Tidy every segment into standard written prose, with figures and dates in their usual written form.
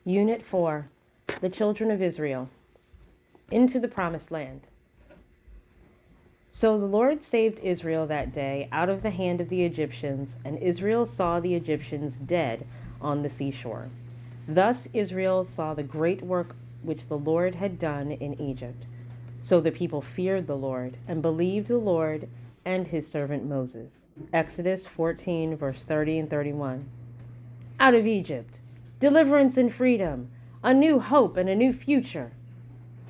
Unit 4, The Children of Israel, into the Promised Land. So the Lord saved Israel that day out of the hand of the Egyptians, and Israel saw the Egyptians dead on the seashore. Thus Israel saw the great work which the Lord had done in Egypt. So the people feared the Lord and believed the Lord and his servant Moses. Exodus 14, verse 30 and 31. Out of Egypt, deliverance and freedom, a new hope and a new future.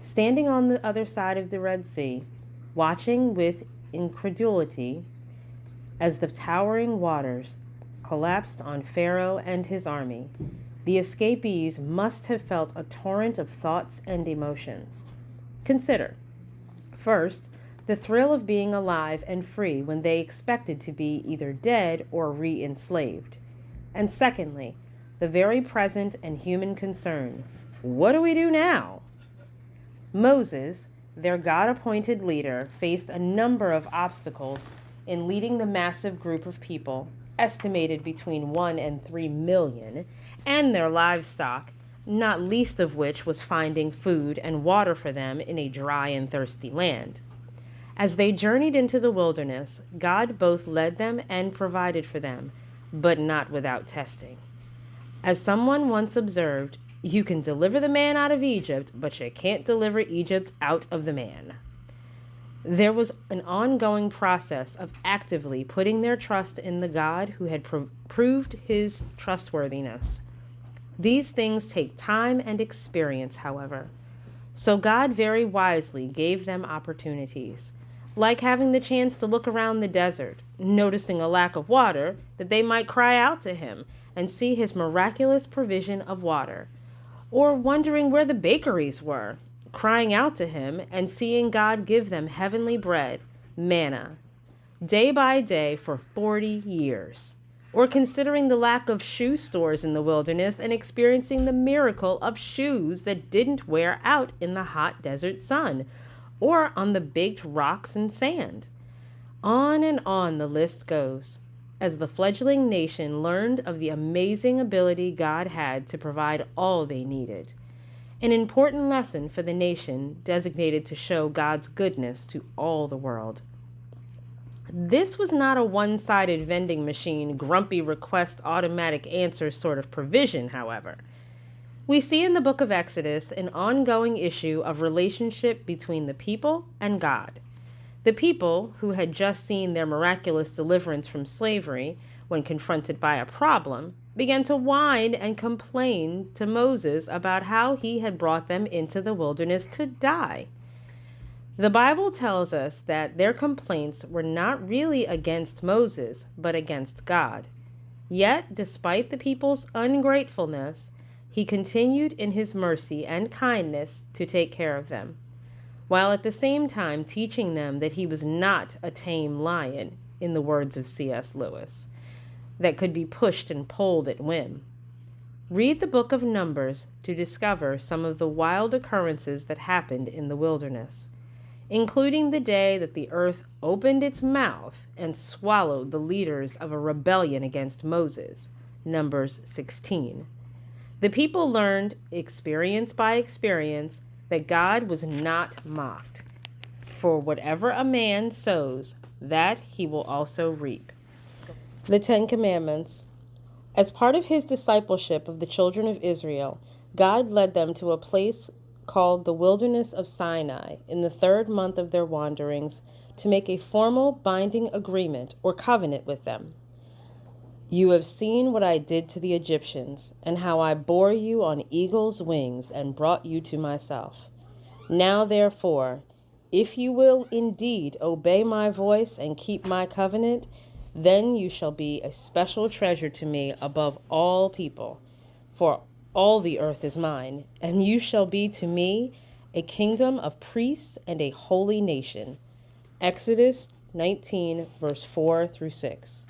Standing on the other side of the Red Sea, watching with incredulity as the towering waters collapsed on Pharaoh and his army, the escapees must have felt a torrent of thoughts and emotions. Consider, first, the thrill of being alive and free when they expected to be either dead or re-enslaved. And secondly, the very present and human concern, what do we do now? Moses, their God-appointed leader, faced a number of obstacles in leading the massive group of people, estimated between 1 and 3 million, and their livestock, not least of which was finding food and water for them in a dry and thirsty land. As they journeyed into the wilderness, God both led them and provided for them, but not without testing. As someone once observed, you can deliver the man out of Egypt, but you can't deliver Egypt out of the man. There was an ongoing process of actively putting their trust in the God who had proved his trustworthiness. These things take time and experience, however. So God very wisely gave them opportunities, like having the chance to look around the desert, noticing a lack of water, that they might cry out to him and see his miraculous provision of water, or wondering where the bakeries were, crying out to him and seeing God give them heavenly bread, manna, day by day for 40 years, or considering the lack of shoe stores in the wilderness and experiencing the miracle of shoes that didn't wear out in the hot desert sun, or on the baked rocks and sand. On and on the list goes, as the fledgling nation learned of the amazing ability God had to provide all they needed. An important lesson for the nation designated to show God's goodness to all the world. This was not a one-sided vending machine, grumpy request, automatic answer sort of provision, however. We see in the book of Exodus an ongoing issue of relationship between the people and God. The people, who had just seen their miraculous deliverance from slavery, when confronted by a problem, began to whine and complain to Moses about how he had brought them into the wilderness to die. The Bible tells us that their complaints were not really against Moses, but against God. Yet, despite the people's ungratefulness, he continued in his mercy and kindness to take care of them, while at the same time teaching them that he was not a tame lion, in the words of C.S. Lewis, that could be pushed and pulled at whim. Read the book of Numbers to discover some of the wild occurrences that happened in the wilderness, including the day that the earth opened its mouth and swallowed the leaders of a rebellion against Moses, Numbers 16. The people learned, experience by experience, that God was not mocked. For whatever a man sows, that he will also reap. The Ten Commandments. As part of his discipleship of the children of Israel, God led them to a place called the Wilderness of Sinai in the 3rd month of their wanderings to make a formal binding agreement or covenant with them. You have seen what I did to the Egyptians, and how I bore you on eagle's wings and brought you to myself. Now, therefore, if you will indeed obey my voice and keep my covenant, then you shall be a special treasure to me above all people, for all the earth is mine, and you shall be to me a kingdom of priests and a holy nation. Exodus 19, verse 4 through 6.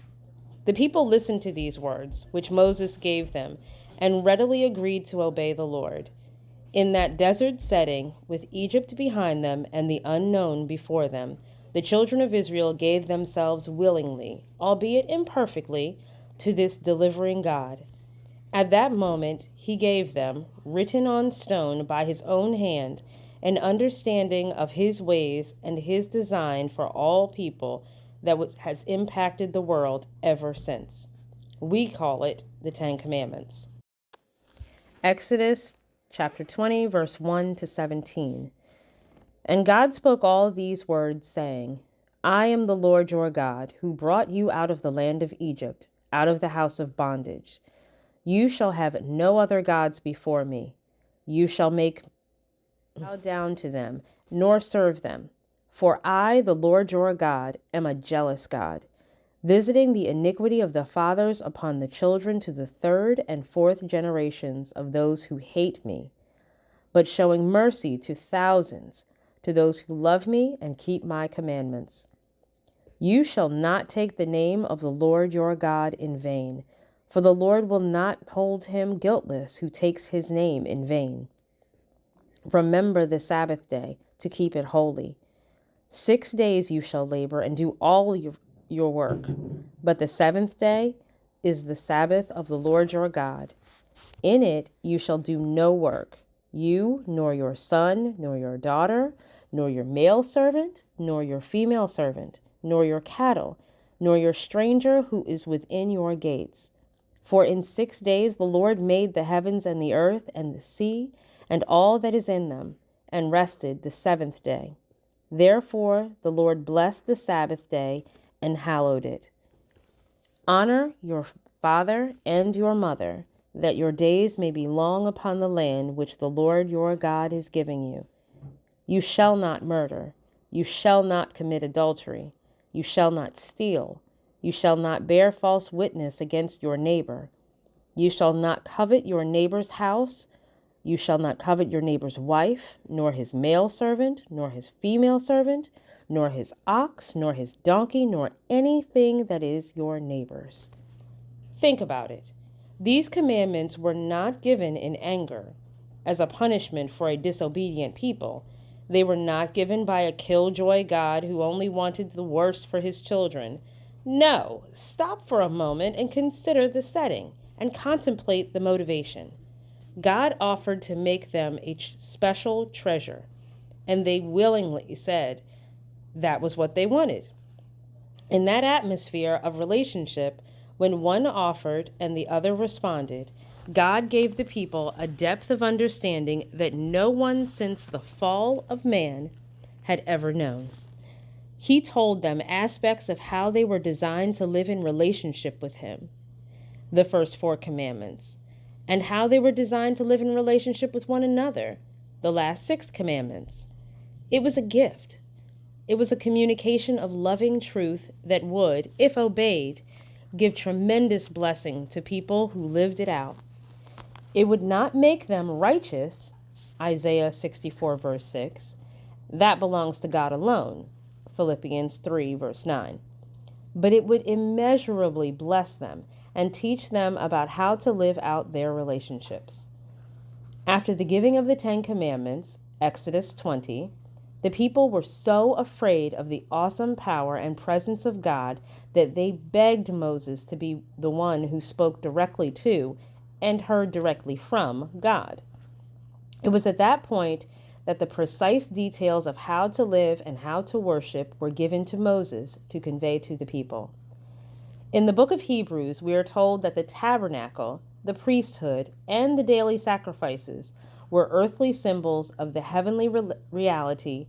The people listened to these words, which Moses gave them, and readily agreed to obey the Lord. In that desert setting, with Egypt behind them and the unknown before them, the children of Israel gave themselves willingly, albeit imperfectly, to this delivering God. At that moment he gave them, written on stone by his own hand, an understanding of his ways and his design for all people has impacted the world ever since. We call it the Ten Commandments. Exodus chapter 20, verse 1 to 17. And God spoke all these words, saying, I am the Lord your God, who brought you out of the land of Egypt, out of the house of bondage. You shall have no other gods before me. You shall bow down to them, nor serve them. For I, the Lord your God, am a jealous God, visiting the iniquity of the fathers upon the children to the third and fourth generations of those who hate me, but showing mercy to thousands, to those who love me and keep my commandments. You shall not take the name of the Lord your God in vain, for the Lord will not hold him guiltless who takes his name in vain. Remember the Sabbath day to keep it holy. 6 days you shall labor and do all your work, but the seventh day is the Sabbath of the Lord your God. In it you shall do no work, you, nor your son, nor your daughter, nor your male servant, nor your female servant, nor your cattle, nor your stranger who is within your gates. For in 6 days the Lord made the heavens and the earth and the sea and all that is in them, and rested the seventh day. Therefore the Lord blessed the Sabbath day and hallowed it. Honor your father and your mother, that your days may be long upon the land which the Lord your God is giving you. You shall not murder. You shall not commit adultery. You shall not steal. You shall not bear false witness against your neighbor. You shall not covet your neighbor's house. You shall not covet your neighbor's wife, nor his male servant, nor his female servant, nor his ox, nor his donkey, nor anything that is your neighbor's. Think about it. These commandments were not given in anger, as a punishment for a disobedient people. They were not given by a killjoy God who only wanted the worst for his children. No, stop for a moment and consider the setting and contemplate the motivation. God offered to make them a special treasure, and they willingly said that was what they wanted. In that atmosphere of relationship, when one offered and the other responded, God gave the people a depth of understanding that no one since the fall of man had ever known. He told them aspects of how they were designed to live in relationship with him, the first 4 commandments, and how they were designed to live in relationship with one another, the last 6 commandments. It was a gift. It was a communication of loving truth that would, if obeyed, give tremendous blessing to people who lived it out. It would not make them righteous, Isaiah 64, verse 6. That belongs to God alone, Philippians 3, verse 9. But it would immeasurably bless them and teach them about how to live out their relationships. After the giving of the 10 Commandments, Exodus 20, the people were so afraid of the awesome power and presence of God that they begged Moses to be the one who spoke directly to and heard directly from God. It was at that point that the precise details of how to live and how to worship were given to Moses to convey to the people. In the book of Hebrews, we are told that the tabernacle, the priesthood, and the daily sacrifices were earthly symbols of the heavenly reality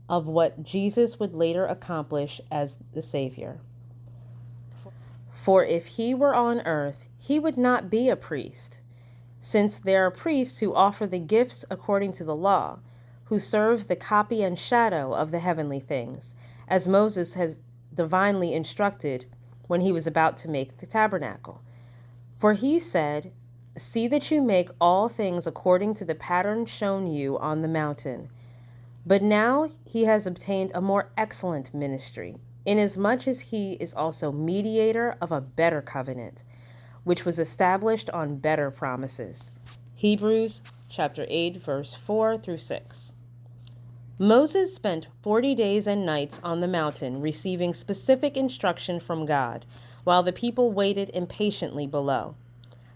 of what Jesus would later accomplish as the Savior. For if he were on earth, he would not be a priest, since there are priests who offer the gifts according to the law, who serve the copy and shadow of the heavenly things, as Moses has divinely instructed when he was about to make the tabernacle. For he said, "See that you make all things according to the pattern shown you on the mountain." But now he has obtained a more excellent ministry, inasmuch as he is also mediator of a better covenant, which was established on better promises. Hebrews chapter 8, verse 4 through 6. Moses spent 40 days and nights on the mountain receiving specific instruction from God, while the people waited impatiently below.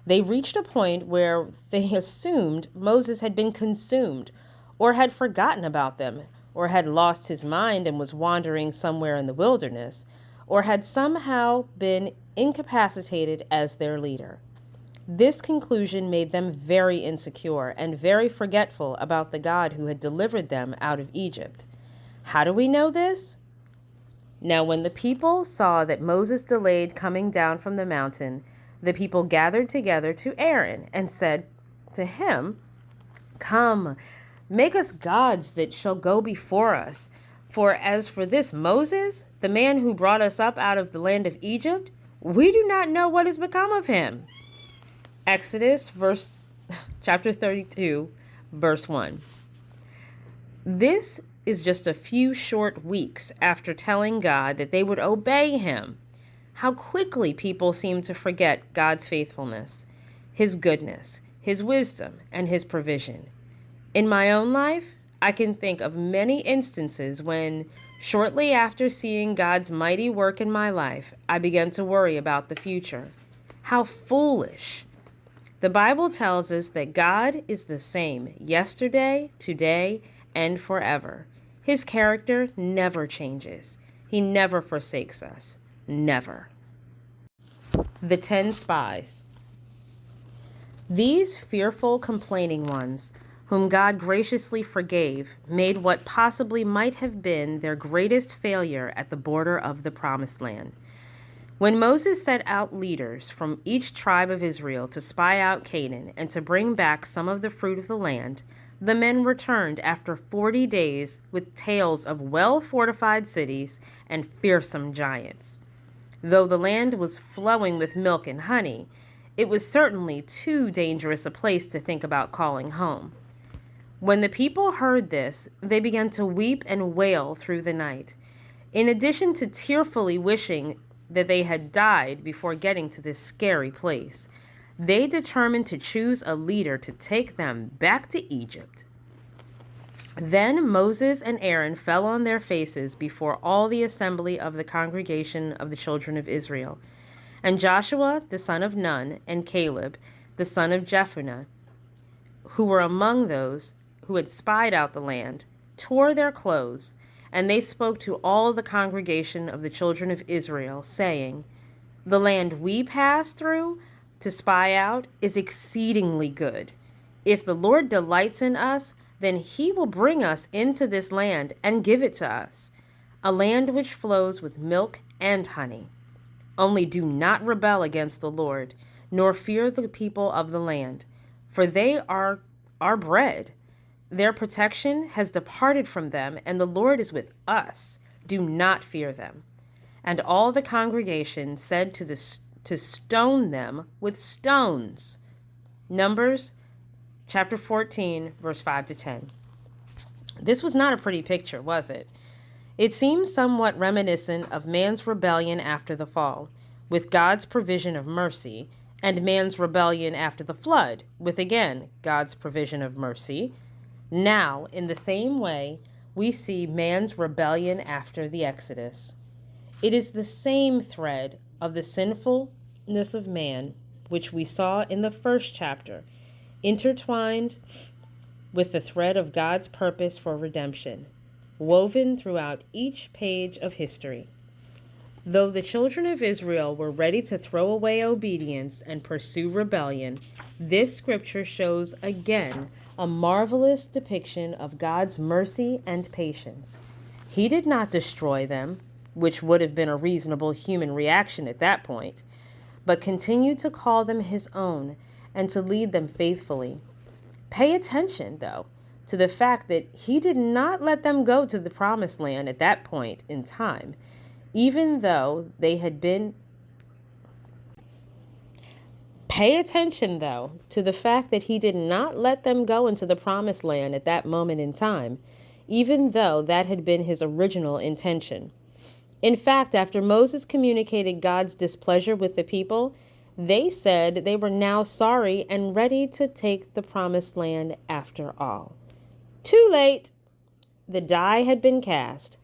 They reached a point where they assumed Moses had been consumed, or had forgotten about them, or had lost his mind and was wandering somewhere in the wilderness, or had somehow been incapacitated as their leader. This conclusion made them very insecure and very forgetful about the God who had delivered them out of Egypt. How do we know this? Now, when the people saw that Moses delayed coming down from the mountain, the people gathered together to Aaron and said to him, "Come, make us gods that shall go before us. For as for this Moses, the man who brought us up out of the land of Egypt, we do not know what has become of him." Exodus chapter 32, verse 1. This is just a few short weeks after telling God that they would obey him. How quickly people seem to forget God's faithfulness, his goodness, his wisdom, and his provision. In my own life, I can think of many instances when, shortly after seeing God's mighty work in my life, I began to worry about the future. How foolish! The Bible tells us that God is the same yesterday, today, and forever. His character never changes. He never forsakes us. Never. The 10 spies. These fearful, complaining ones, whom God graciously forgave, made what possibly might have been their greatest failure at the border of the Promised Land. When Moses set out leaders from each tribe of Israel to spy out Canaan and to bring back some of the fruit of the land, the men returned after 40 days with tales of well-fortified cities and fearsome giants. Though the land was flowing with milk and honey, it was certainly too dangerous a place to think about calling home. When the people heard this, they began to weep and wail through the night. In addition to tearfully wishing that they had died before getting to this scary place, they determined to choose a leader to take them back to Egypt. Then Moses and Aaron fell on their faces before all the assembly of the congregation of the children of Israel. And Joshua, the son of Nun, and Caleb, the son of Jephunneh, who were among those who had spied out the land, tore their clothes, and they spoke to all the congregation of the children of Israel, saying, "The land we passed through to spy out is exceedingly good. If the Lord delights in us, then he will bring us into this land and give it to us, a land which flows with milk and honey. Only do not rebel against the Lord, nor fear the people of the land, for they are our bread. Their protection has departed from them, and the Lord is with us. Do not fear them." And all the congregation said to stone them with stones. Numbers chapter 14, verse 5 to 10. This was not a pretty picture, was it? It seems somewhat reminiscent of man's rebellion after the fall, with God's provision of mercy, and man's rebellion after the flood, with again God's provision of mercy. Now, in the same way, we see man's rebellion after the Exodus. It is the same thread of the sinfulness of man, which we saw in the first chapter, intertwined with the thread of God's purpose for redemption, woven throughout each page of history. Though the children of Israel were ready to throw away obedience and pursue rebellion, this scripture shows again a marvelous depiction of God's mercy and patience. He did not destroy them, which would have been a reasonable human reaction at that point, but continued to call them his own and to lead them faithfully. Pay attention, though, to the fact that he did not let them go to the promised land at that point in time, even though they had been. Pay attention, though, to the fact that he did not let them go into the promised land at that moment in time, even though that had been his original intention. In fact, after Moses communicated God's displeasure with the people, they said they were now sorry and ready to take the promised land after all. Too late. The die had been cast.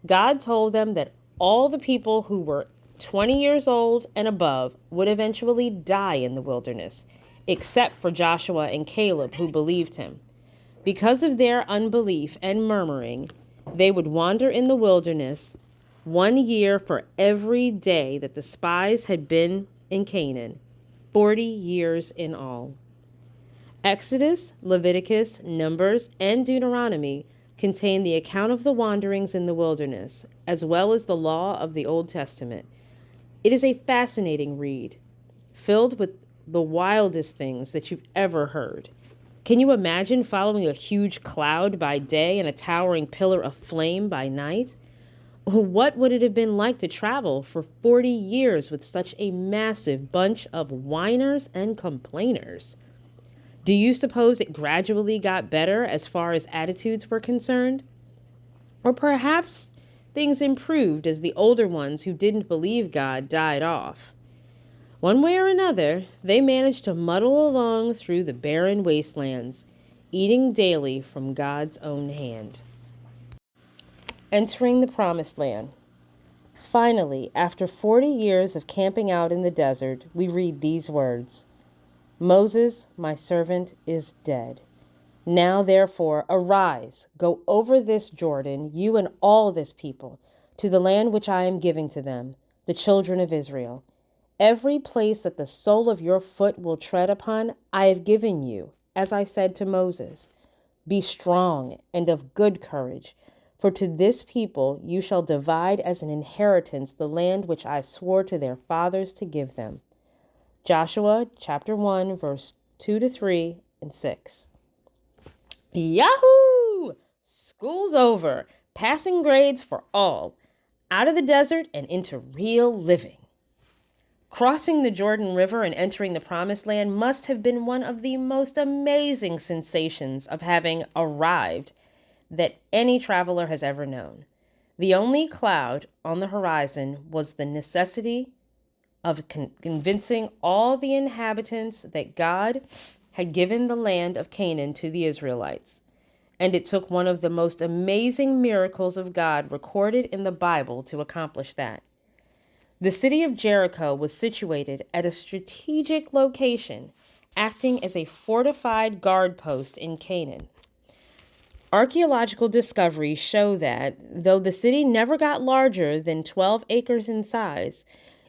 God told them that all the people who were 20 years old and above, would eventually die in the wilderness, except for Joshua and Caleb, who believed him. Because of their unbelief and murmuring, they would wander in the wilderness 1 year for every day that the spies had been in Canaan, 40 years in all. Exodus, Leviticus, Numbers, and Deuteronomy contain the account of the wanderings in the wilderness, as well as the law of the Old Testament. It is a fascinating read, filled with the wildest things that you've ever heard. Can you imagine following a huge cloud by day and a towering pillar of flame by night? What would it have been like to travel for 40 years with such a massive bunch of whiners and complainers? Do you suppose it gradually got better as far as attitudes were concerned? Or perhaps things improved as the older ones who didn't believe God died off? One way or another, they managed to muddle along through the barren wastelands, eating daily from God's own hand. Entering the Promised Land. Finally, after 40 years of camping out in the desert, we read these words: Moses, my servant, is dead. Now, therefore, arise, go over this Jordan, you and all this people, to the land which I am giving to them, the children of Israel. Every place that the sole of your foot will tread upon, I have given you, as I said to Moses. Be strong and of good courage, for to this people you shall divide as an inheritance the land which I swore to their fathers to give them. Joshua chapter 1, verse 2 to 3 and 6. Yahoo! School's over. Passing grades for all. Out of the desert and into real living. Crossing the Jordan River and entering the Promised Land must have been one of the most amazing sensations of having arrived that any traveler has ever known. The only cloud on the horizon was the necessity of convincing all the inhabitants that God had given the land of Canaan to the Israelites. And it took one of the most amazing miracles of God recorded in the Bible to accomplish that. The city of Jericho was situated at a strategic location, acting as a fortified guard post in Canaan. Archaeological discoveries show that, though the city never got larger than 12 acres in size,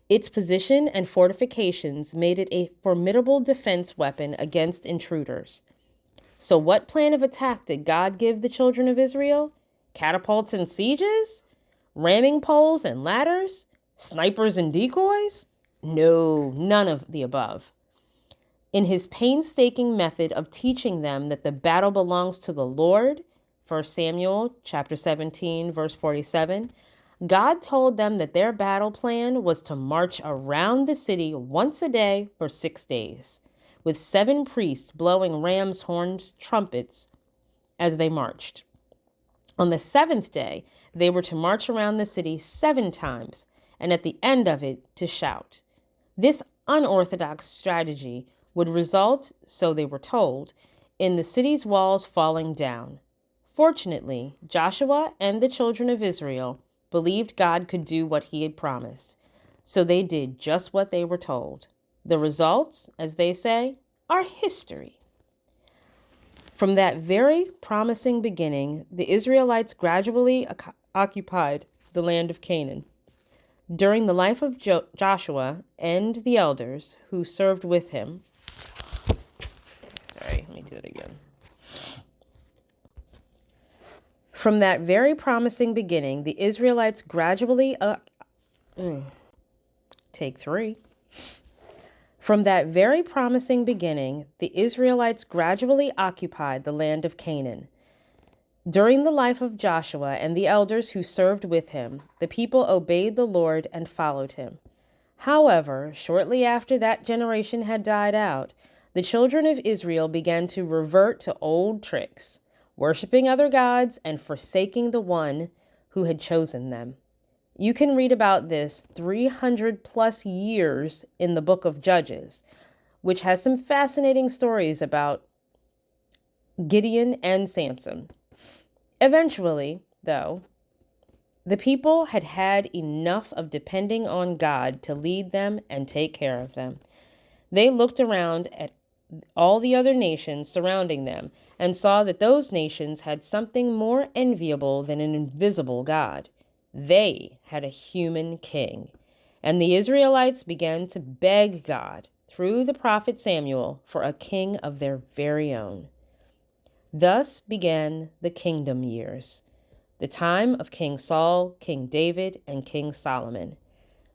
its position and fortifications made it a formidable defense weapon against intruders. So what plan of attack did God give the children of Israel? Catapults and sieges? Ramming poles and ladders? Snipers and decoys? No, none of the above. In his painstaking method of teaching them that the battle belongs to the Lord, 1 Samuel chapter 17, verse 47, God told them that their battle plan was to march around the city once a day for 6 days, with 7 priests blowing ram's horns, trumpets, as they marched. On the 7th day, they were to march around the city 7 times, and at the end of it, to shout. This unorthodox strategy would result, so they were told, in the city's walls falling down. Fortunately, Joshua and the children of Israel believed God could do what he had promised, so they did just what they were told. The results, as they say, are history. From that very promising beginning, the Israelites gradually occupied the land of Canaan. During the life of Joshua and the elders who served with him, let me do it again. From that very promising beginning, the Israelites gradually Take 3. From that very promising beginning, the Israelites gradually occupied the land of Canaan. During the life of Joshua and the elders who served with him, the people obeyed the Lord and followed him. However, shortly after that generation had died out, the children of Israel began to revert to old tricks, worshiping other gods and forsaking the one who had chosen them. You can read about this 300 plus years in the book of Judges, which has some fascinating stories about Gideon and Samson. Eventually, though, The people had had enough of depending on God to lead them and take care of them. They looked around at all the other nations surrounding them and saw that those nations had something more enviable than an invisible God. They had a human king. And the Israelites began to beg God through the prophet Samuel for a king of their very own. Thus began the kingdom years, the time of King Saul, King David, and King Solomon.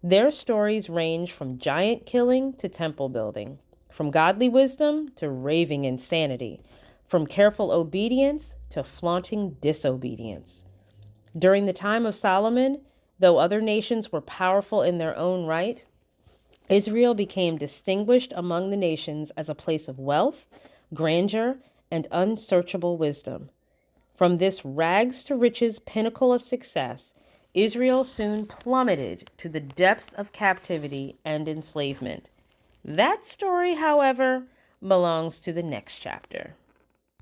Their stories range from giant killing to temple building, from godly wisdom to raving insanity, from careful obedience to flaunting disobedience. During the time of Solomon, though other nations were powerful in their own right, Israel became distinguished among the nations as a place of wealth, grandeur, and unsearchable wisdom. From this rags to riches pinnacle of success, Israel soon plummeted to the depths of captivity and enslavement. That story, however, belongs to the next chapter.